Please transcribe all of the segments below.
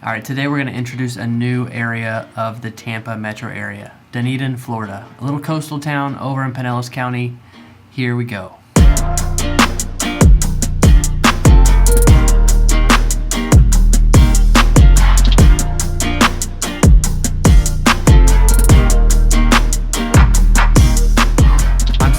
All right, today we're going to introduce a new area of the Tampa metro area, Dunedin, Florida. A little coastal town over in Pinellas County. Here we go.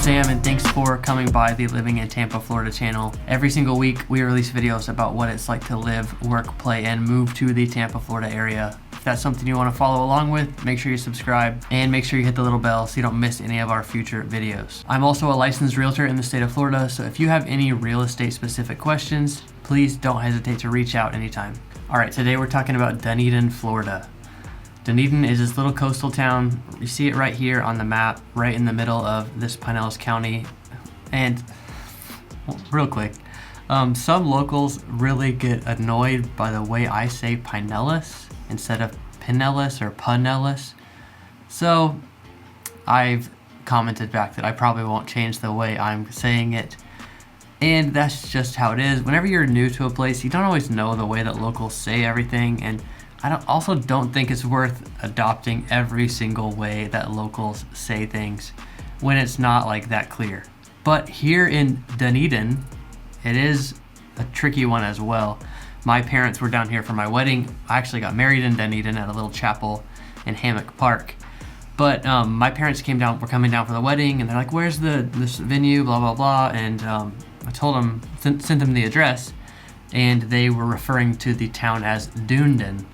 Sam, and thanks for coming by the Living in Tampa, Florida channel. Every single week we release videos about what it's like to live, work, play, and move to the Tampa, Florida area. If that's something you want to follow along with, make sure you subscribe and make sure you hit the little bell so you don't miss any of our future videos. I'm also a licensed realtor in the state of Florida, so if you have any real estate specific questions, please don't hesitate to reach out anytime. All right, today we're talking about Dunedin, Florida. Dunedin is this little coastal town. You see it right here on the map, right in the middle of this Pinellas County. And real quick, some locals really get annoyed by the way I say Pinellas instead of Pinellas or Pinellas. So I've commented back that I probably won't change the way I'm saying it. And that's just how it is. Whenever you're new to a place, you don't always know the way that locals say everything, and I also don't think it's worth adopting every single way that locals say things when it's not like that clear. But here in Dunedin, it is a tricky one as well. My parents were down here for my wedding. I actually got married in Dunedin at a little chapel in Hammock Park. But my parents were coming down for the wedding, and they're like, "Where's this venue?" Blah blah blah. And I told them, sent them the address, and they were referring to the town as Dunedin.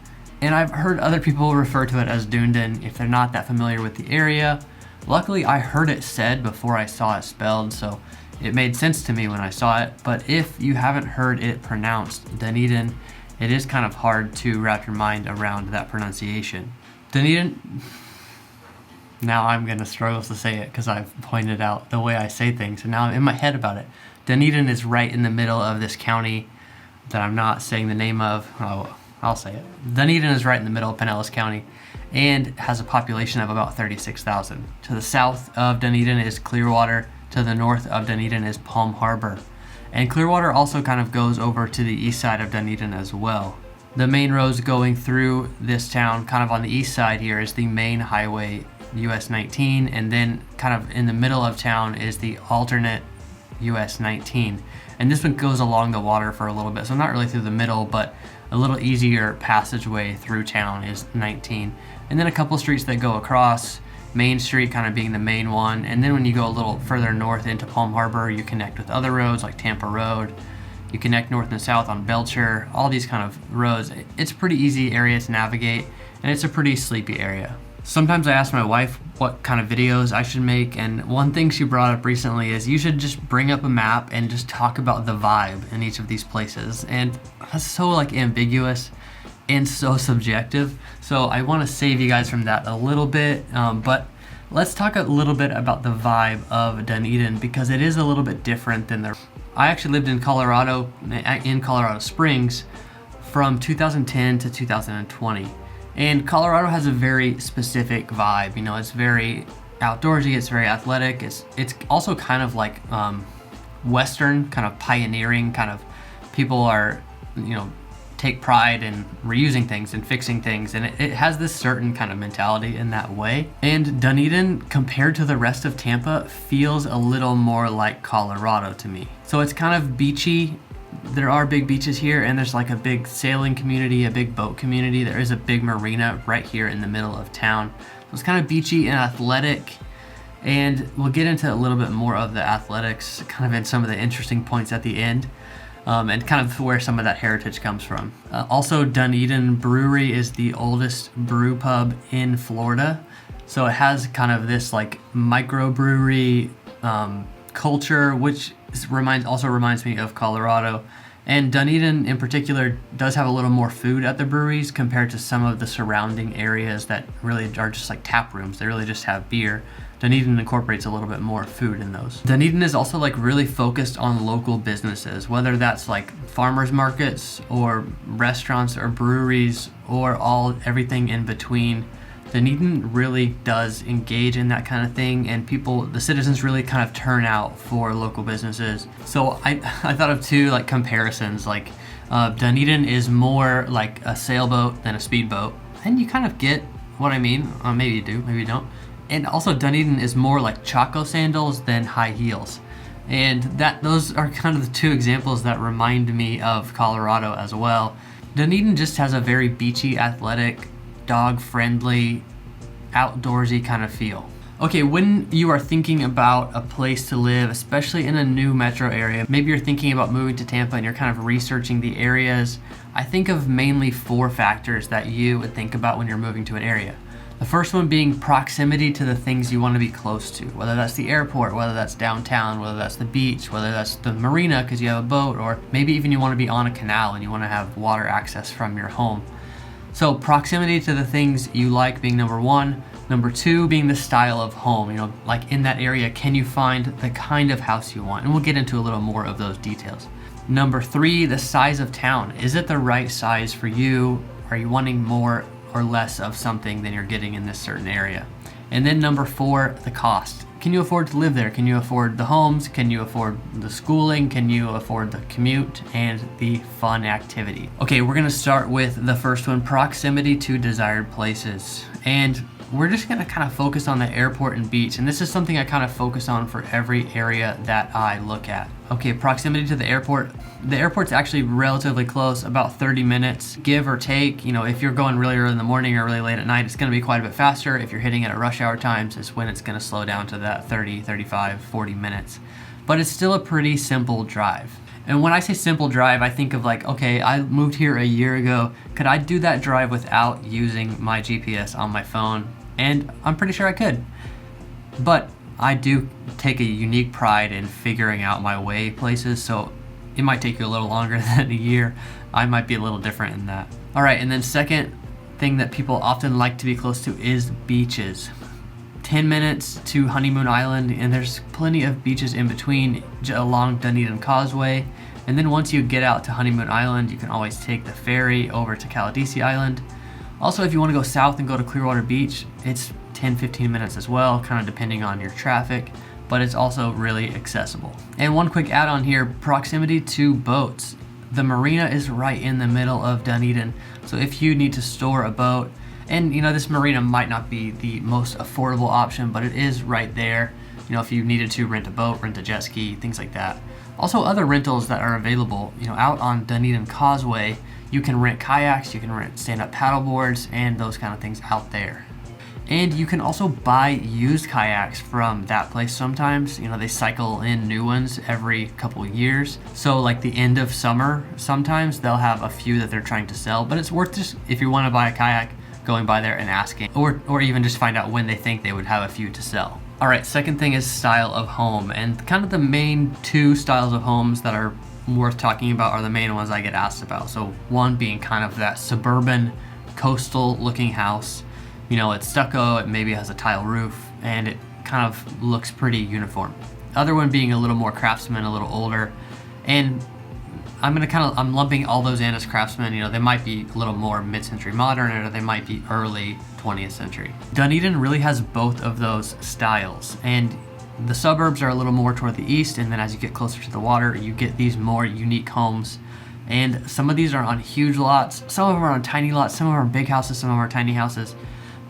And I've heard other people refer to it as Dunedin if they're not that familiar with the area. Luckily, I heard it said before I saw it spelled, so it made sense to me when I saw it. But if you haven't heard it pronounced Dunedin, it is kind of hard to wrap your mind around that pronunciation. Dunedin, now I'm going to struggle to say it because I've pointed out the way I say things, and now I'm in my head about it. Dunedin is right in the middle of this county that I'm not saying the name of. I'll say it. Dunedin is right in the middle of Pinellas County and has a population of about 36,000. To the south of Dunedin is Clearwater. To the north of Dunedin is Palm Harbor. And Clearwater also kind of goes over to the east side of Dunedin as well. The main roads going through this town, kind of on the east side here, is the main highway US 19, and then kind of in the middle of town is the alternate US 19. And this one goes along the water for a little bit, so not really through the middle, but a little easier passageway through town is 19. And then a couple streets that go across, Main Street kind of being the main one. And then when you go a little further north into Palm Harbor, you connect with other roads like Tampa Road. You connect north and south on Belcher, all these kind of roads. It's a pretty easy area to navigate, and it's a pretty sleepy area. Sometimes I ask my wife what kind of videos I should make, and one thing she brought up recently is you should just bring up a map and just talk about the vibe in each of these places. And that's so ambiguous and so subjective. So I want to save you guys from that a little bit, but let's talk a little bit about the vibe of Dunedin, because it is a little bit different than I actually lived in Colorado Springs from 2010 to 2020. And Colorado has a very specific vibe. You know, it's very outdoorsy, it's very athletic. It's also kind of like Western, kind of pioneering, kind of people are, take pride in reusing things and fixing things. And it has this certain kind of mentality in that way. And Dunedin, compared to the rest of Tampa, feels a little more like Colorado to me. So it's kind of beachy. There are big beaches here, and there's like a big sailing community, a big boat community. There is a big marina right here in the middle of town. So it's kind of beachy and athletic, and we'll get into a little bit more of the athletics kind of in some of the interesting points at the end, and kind of where some of that heritage comes from. Also, Dunedin Brewery is the oldest brew pub in Florida. So it has kind of this like microbrewery culture, which also reminds me of Colorado. And Dunedin in particular does have a little more food at the breweries compared to some of the surrounding areas that really are just like tap rooms. They really just have beer. Dunedin incorporates a little bit more food in those. Dunedin is also like really focused on local businesses, whether that's like farmers markets or restaurants or breweries or everything in between. Dunedin really does engage in that kind of thing, and the citizens really kind of turn out for local businesses. So I thought of two like comparisons. Like Dunedin is more like a sailboat than a speedboat, and you kind of get what I mean. Maybe you do, maybe you don't. And also Dunedin is more like Chaco sandals than high heels. And those are kind of the two examples that remind me of Colorado as well. Dunedin just has a very beachy, athletic, dog-friendly, outdoorsy kind of feel. Okay, when you are thinking about a place to live, especially in a new metro area, maybe you're thinking about moving to Tampa and you're kind of researching the areas, I think of mainly 4 factors that you would think about when you're moving to an area. The first one being proximity to the things you want to be close to, whether that's the airport, whether that's downtown, whether that's the beach, whether that's the marina because you have a boat, or maybe even you want to be on a canal and you want to have water access from your home. So proximity to the things you like being number 1. Number 2 being the style of home. Like in that area, can you find the kind of house you want? And we'll get into a little more of those details. Number 3, the size of town. Is it the right size for you? Are you wanting more or less of something than you're getting in this certain area? And then number 4, the cost. Can you afford to live there? Can you afford the homes? Can you afford the schooling? Can you afford the commute and the fun activity? Okay, we're gonna start with the first one, proximity to desired places. And we're just gonna kind of focus on the airport and beach. And this is something I kind of focus on for every area that I look at. Okay, proximity to the airport. The airport's actually relatively close, about 30 minutes, give or take. If you're going really early in the morning or really late at night, it's gonna be quite a bit faster. If you're hitting it at rush hour times, it's when it's gonna slow down to that 30, 35, 40 minutes. But it's still a pretty simple drive. And when I say simple drive, I think of like, okay, I moved here a year ago. Could I do that drive without using my GPS on my phone? And I'm pretty sure I could. But I do take a unique pride in figuring out my way places, so it might take you a little longer than a year. I might be a little different in that. All right, and then second thing that people often like to be close to is beaches. 10 minutes to Honeymoon Island, and there's plenty of beaches in between along Dunedin Causeway. And then once you get out to Honeymoon Island, you can always take the ferry over to Caudle Island. Also, if you want to go south and go to Clearwater Beach, it's 10-15 minutes as well, kind of depending on your traffic, but it's also really accessible. And one quick add-on here, proximity to boats. The marina is right in the middle of Dunedin, so if you need to store a boat, and this marina might not be the most affordable option, but it is right there. If you needed to rent a boat, rent a jet ski, things like that. Also other rentals that are available, out on Dunedin Causeway, you can rent kayaks, you can rent stand-up paddle boards, and those kind of things out there. And you can also buy used kayaks from that place sometimes. They cycle in new ones every couple of years. So like the end of summer, sometimes they'll have a few that they're trying to sell, but it's worth just, if you want to buy a kayak, going by there and asking, or even just find out when they think they would have a few to sell. All right, second thing is style of home. And kind of the main 2 styles of homes that are worth talking about are the main ones I get asked about. So one being kind of that suburban, coastal looking house. It's stucco, it maybe has a tile roof, and it kind of looks pretty uniform. Other one being a little more craftsman, a little older, and I'm lumping all those in as craftsmen. They might be a little more mid-century modern, or they might be early 20th century. Dunedin really has both of those styles, and the suburbs are a little more toward the east, and then as you get closer to the water, you get these more unique homes. And some of these are on huge lots, some of them are on tiny lots, some of them are big houses, some of them are tiny houses.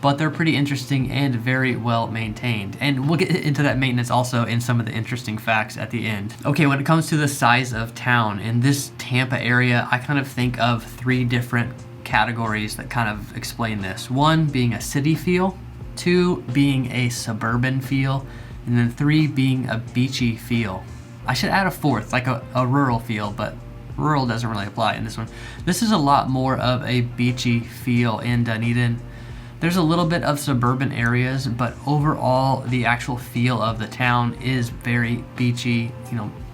But they're pretty interesting and very well maintained. And we'll get into that maintenance also in some of the interesting facts at the end. Okay, when it comes to the size of town, in this Tampa area, I kind of think of 3 different categories that kind of explain this. 1 being a city feel, 2 being a suburban feel, and then 3 being a beachy feel. I should add a 4th, like a rural feel, but rural doesn't really apply in this one. This is a lot more of a beachy feel in Dunedin. There's a little bit of suburban areas, but overall the actual feel of the town is very beachy,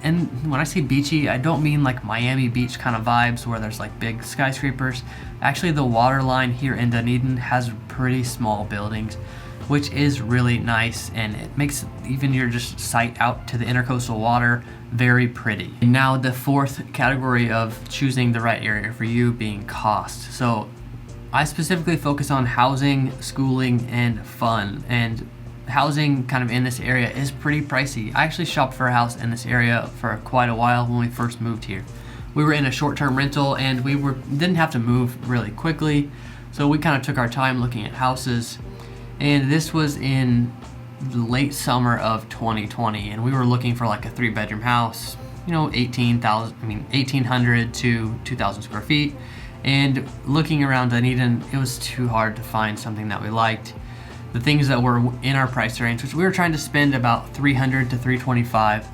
and when I say beachy, I don't mean like Miami Beach kind of vibes where there's like big skyscrapers. Actually, the water line here in Dunedin has pretty small buildings, which is really nice, and it makes even your just sight out to the intercoastal water very pretty. And now the 4th category of choosing the right area for you being cost. So I specifically focus on housing, schooling, and fun. And housing kind of in this area is pretty pricey. I actually shopped for a house in this area for quite a while when we first moved here. we were in a short-term rental and didn't have to move really quickly. So we kind of took our time looking at houses. And this was in the late summer of 2020. And we were looking for like a 3-bedroom house, 1,800 to 2,000 square feet. And looking around Dunedin, it was too hard to find something that we liked. The things that were in our price range, which we were trying to spend about $300 to $325,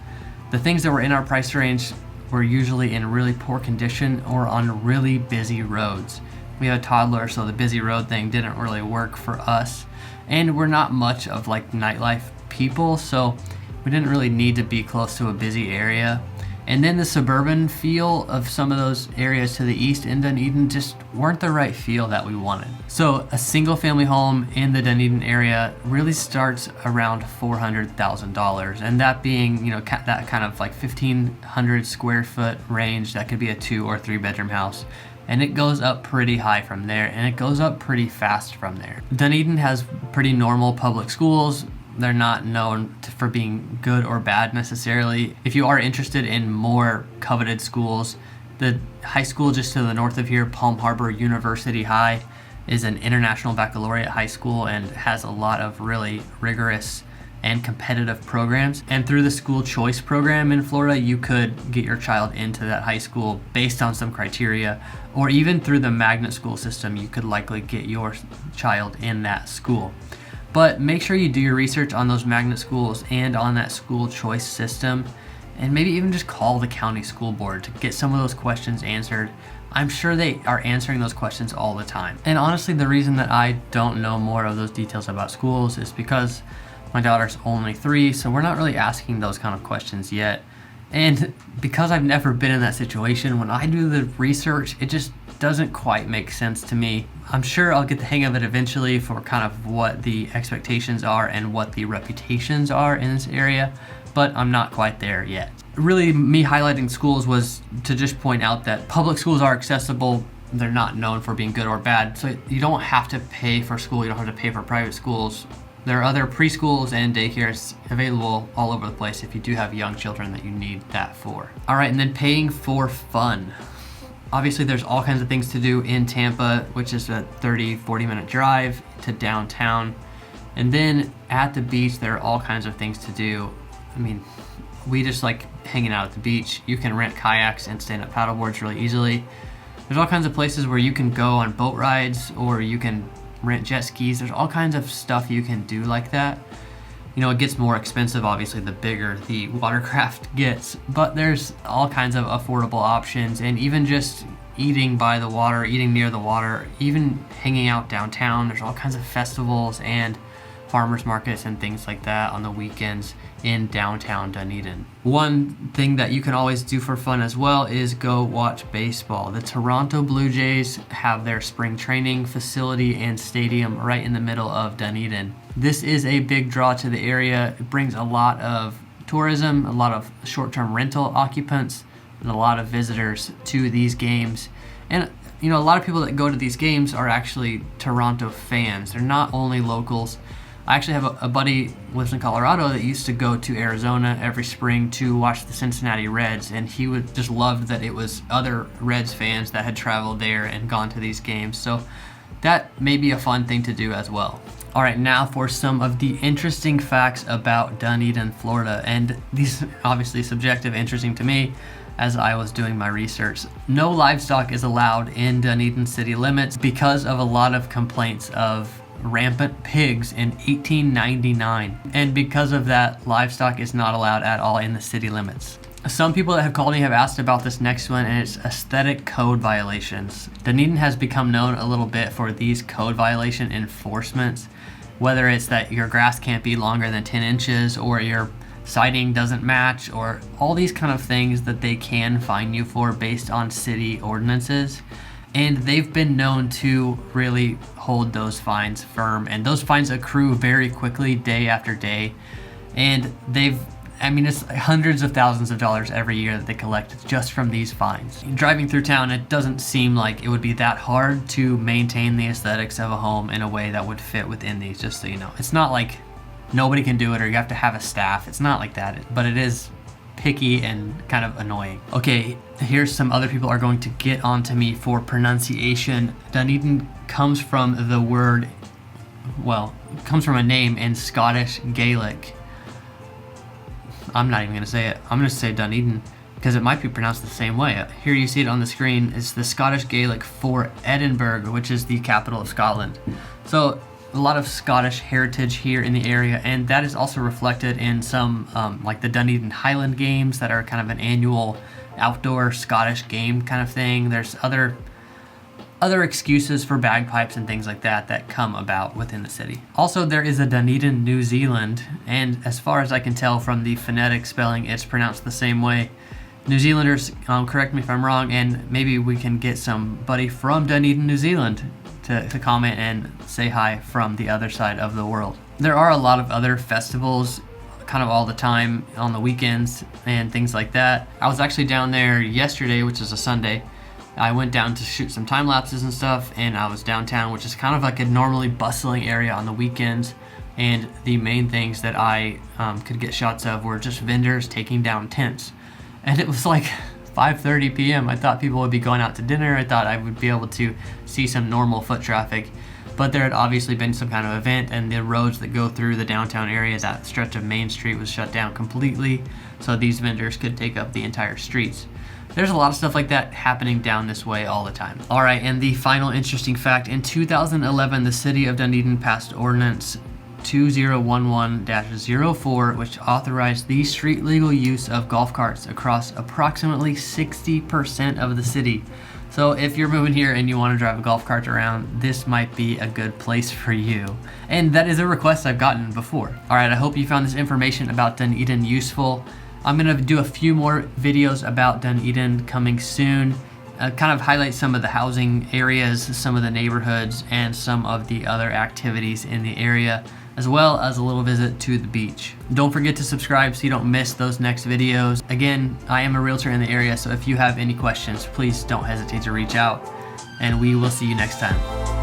the things that were in our price range were usually in really poor condition or on really busy roads. We have a toddler, so the busy road thing didn't really work for us. And we're not much of like nightlife people, so we didn't really need to be close to a busy area. And then the suburban feel of some of those areas to the east in Dunedin just weren't the right feel that we wanted. So a single family home in the Dunedin area really starts around $400,000. And that being, that kind of like 1,500 square foot range, that could be a 2 or 3 bedroom house. And it goes up pretty high from there, and it goes up pretty fast from there. Dunedin has pretty normal public schools. They're not known for being good or bad necessarily. If you are interested in more coveted schools, the high school just to the north of here, Palm Harbor University High, is an international baccalaureate high school and has a lot of really rigorous and competitive programs. And through the school choice program in Florida, you could get your child into that high school based on some criteria, or even through the magnet school system, you could likely get your child in that school. But make sure you do your research on those magnet schools and on that school choice system, and maybe even just call the county school board to get some of those questions answered. I'm sure they are answering those questions all the time. And honestly, the reason that I don't know more of those details about schools is because my daughter's only 3, so we're not really asking those kind of questions yet. And because I've never been in that situation, when I do the research, it just doesn't quite make sense to me. I'm sure I'll get the hang of it eventually for kind of what the expectations are and what the reputations are in this area, but I'm not quite there yet. Really, me highlighting schools was to just point out that public schools are accessible. They're not known for being good or bad, so you don't have to pay for school. You don't have to pay for private schools. There are other preschools and daycares available all over the place if you do have young children that you need that for. All right, and then paying for fun. Obviously, there's all kinds of things to do in Tampa, which is a 30-40 minute drive to downtown. And then at the beach, there are all kinds of things to do. I mean, we just like hanging out at the beach. You can rent kayaks and stand-up paddleboards really easily. There's all kinds of places where you can go on boat rides, or you can rent jet skis. There's all kinds of stuff you can do like that. It gets more expensive, obviously, the bigger the watercraft gets, but there's all kinds of affordable options. And even just eating by the water, eating near the water, even hanging out downtown, there's all kinds of festivals and farmers markets and things like that on the weekends in downtown Dunedin. One thing that you can always do for fun as well is go watch baseball. The Toronto Blue Jays have their spring training facility and stadium right in the middle of Dunedin. This is a big draw to the area. It brings a lot of tourism, a lot of short-term rental occupants, and a lot of visitors to these games. And a lot of people that go to these games are actually Toronto fans. They're not only locals. I actually have a buddy who lives in Colorado that used to go to Arizona every spring to watch the Cincinnati Reds, and he would just loved that it was other Reds fans that had traveled there and gone to these games. So that may be a fun thing to do as well. All right, now for some of the interesting facts about Dunedin, Florida, and these obviously subjective, interesting to me as I was doing my research. No livestock is allowed in Dunedin city limits because of a lot of complaints of rampant pigs in 1899, and because of that, livestock is not allowed at all in the city limits. Some people that have called me have asked about this next one, and it's aesthetic code violations. Dunedin has become known a little bit for these code violation enforcements, whether it's that your grass can't be longer than 10 inches or your siding doesn't match, or all these kind of things that they can fine you for based on city ordinances. And they've been known to really hold those fines firm, and those fines accrue very quickly, day after day. And it's hundreds of thousands of dollars every year that they collect just from these fines. Driving through town, it doesn't seem like it would be that hard to maintain the aesthetics of a home in a way that would fit within these, just so you know. It's not like nobody can do it or you have to have a staff. It's not like that, but it is picky and kind of annoying. Okay, here's some other people are going to get onto me for pronunciation. Dunedin comes from the word, well, it comes from a name in Scottish Gaelic. I'm not even gonna say it. I'm gonna say Dunedin because it might be pronounced the same way. Here you see it on the screen. It's the Scottish Gaelic for Edinburgh, which is the capital of Scotland. So a lot of Scottish heritage here in the area, and that is also reflected in some like the Dunedin Highland Games that are kind of an annual outdoor Scottish game kind of thing. There's other excuses for bagpipes and things like that that come about within the city. Also, there is a Dunedin, New Zealand, and as far as I can tell from the phonetic spelling, it's pronounced the same way. New Zealanders, correct me if I'm wrong, and maybe we can get somebody from Dunedin, New Zealand to comment and say hi from the other side of the world. There are a lot of other festivals kind of all the time on the weekends and things like that. I was actually down there yesterday, which is a Sunday. I went down to shoot some time lapses and stuff, and I was downtown, which is kind of like a normally bustling area on the weekends. And the main things that I could get shots of were just vendors taking down tents. And it was like 5:30 p.m. I thought people would be going out to dinner. I thought I would be able to see some normal foot traffic, but there had obviously been some kind of event, and the roads that go through the downtown area, that stretch of Main Street, was shut down completely, so these vendors could take up the entire streets. There's a lot of stuff like that happening down this way all the time. All right, and the final interesting fact, in 2011, the city of Dunedin passed Ordinance 2011-04, which authorized the street legal use of golf carts across approximately 60% of the city. So if you're moving here and you want to drive a golf cart around, this might be a good place for you. And that is a request I've gotten before. All right, I hope you found this information about Dunedin useful. I'm gonna do a few more videos about Dunedin coming soon. Kind of highlight some of the housing areas, some of the neighborhoods, and some of the other activities in the area, as well as a little visit to the beach. Don't forget to subscribe so you don't miss those next videos. Again, I am a realtor in the area, so if you have any questions, please don't hesitate to reach out, and we will see you next time.